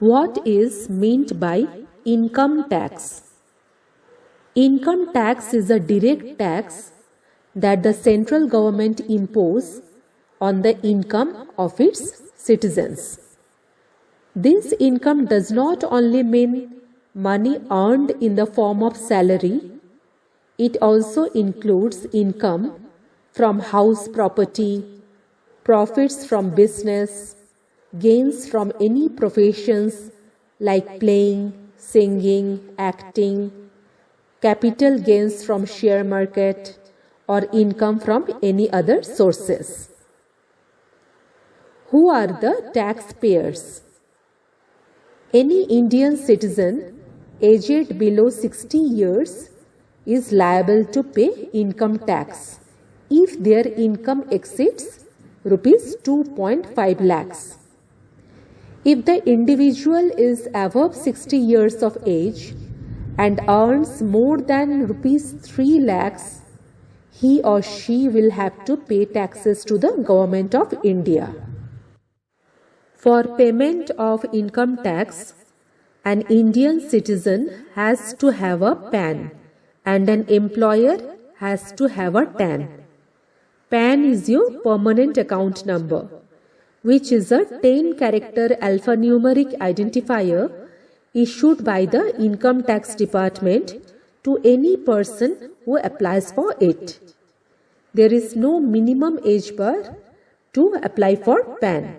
What is meant by income tax? Income tax is a direct tax that the central government imposes on the income of its citizens. This income does not only mean money earned in the form of salary, it also includes income from house property, profits from business, gains from any professions like playing, singing, acting, capital gains from share market, or income from any other sources. Who are the taxpayers? Any Indian citizen aged below 60 years is liable to pay income tax if their income exceeds rupees 2.5 lakhs. If the individual is above 60 years of age and earns more than rupees 3 lakhs, he or she will have to pay taxes to the Government of India. For payment of income tax, an Indian citizen has to have a PAN and an employer has to have a TAN. PAN is your permanent account number, which is a 10-character alphanumeric identifier issued by the Income Tax Department to any person who applies for it. There is no minimum age bar to apply for PAN.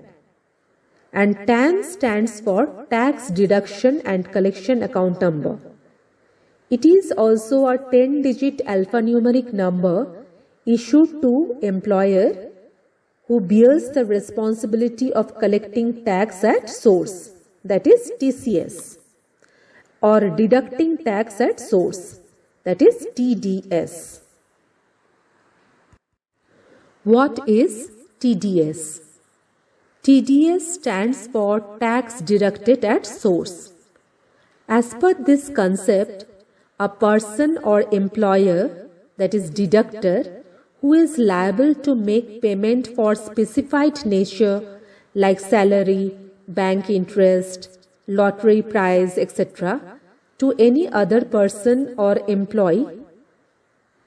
And TAN stands for Tax Deduction and Collection Account Number. It is also a 10-digit alphanumeric number issued to employer who bears the responsibility of collecting tax at source, that is TCS, or deducting tax at source, that is TDS. What is TDS? TDS stands for Tax Deducted at Source. As per this concept, a person or employer, that is deductor, who is liable to make payment for specified nature like salary, bank interest, lottery prize, etc. to any other person or employee,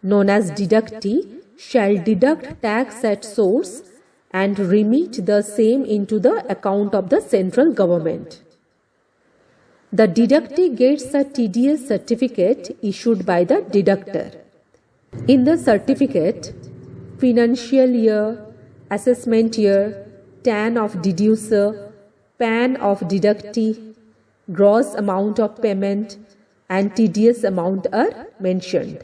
known as deductee, shall deduct tax at source and remit the same into the account of the central government. The deductee gets a TDS certificate issued by the deductor. In the certificate, financial year, assessment year, TAN of deducer, PAN of deductee, gross amount of payment, and TDS amount are mentioned.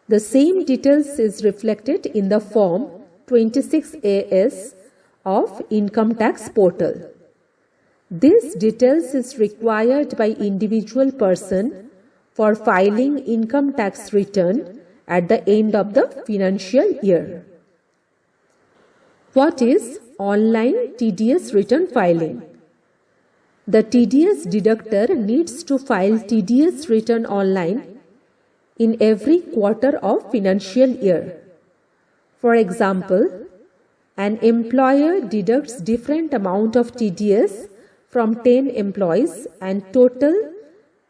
The same details is reflected in the form 26AS of Income Tax Portal. This details is required by individual person for filing income tax return at the end of the financial year. What is online TDS return filing? The TDS deductor needs to file TDS return online in every quarter of financial year. For example, an employer deducts different amount of TDS from 10 employees and total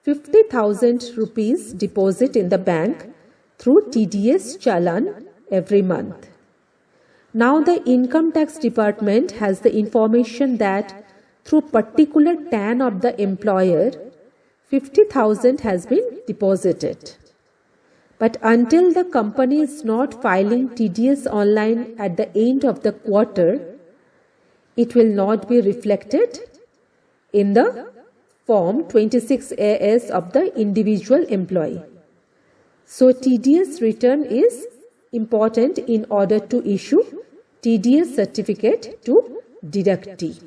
50,000 rupees deposit in the bank through TDS challan every month. Now the Income Tax Department has the information that through particular TAN of the employer, 50,000 has been deposited. But until the company is not filing TDS online at the end of the quarter, it will not be reflected in the form 26AS of the individual employee. So TDS return is important in order to issue TDS certificate to deductee.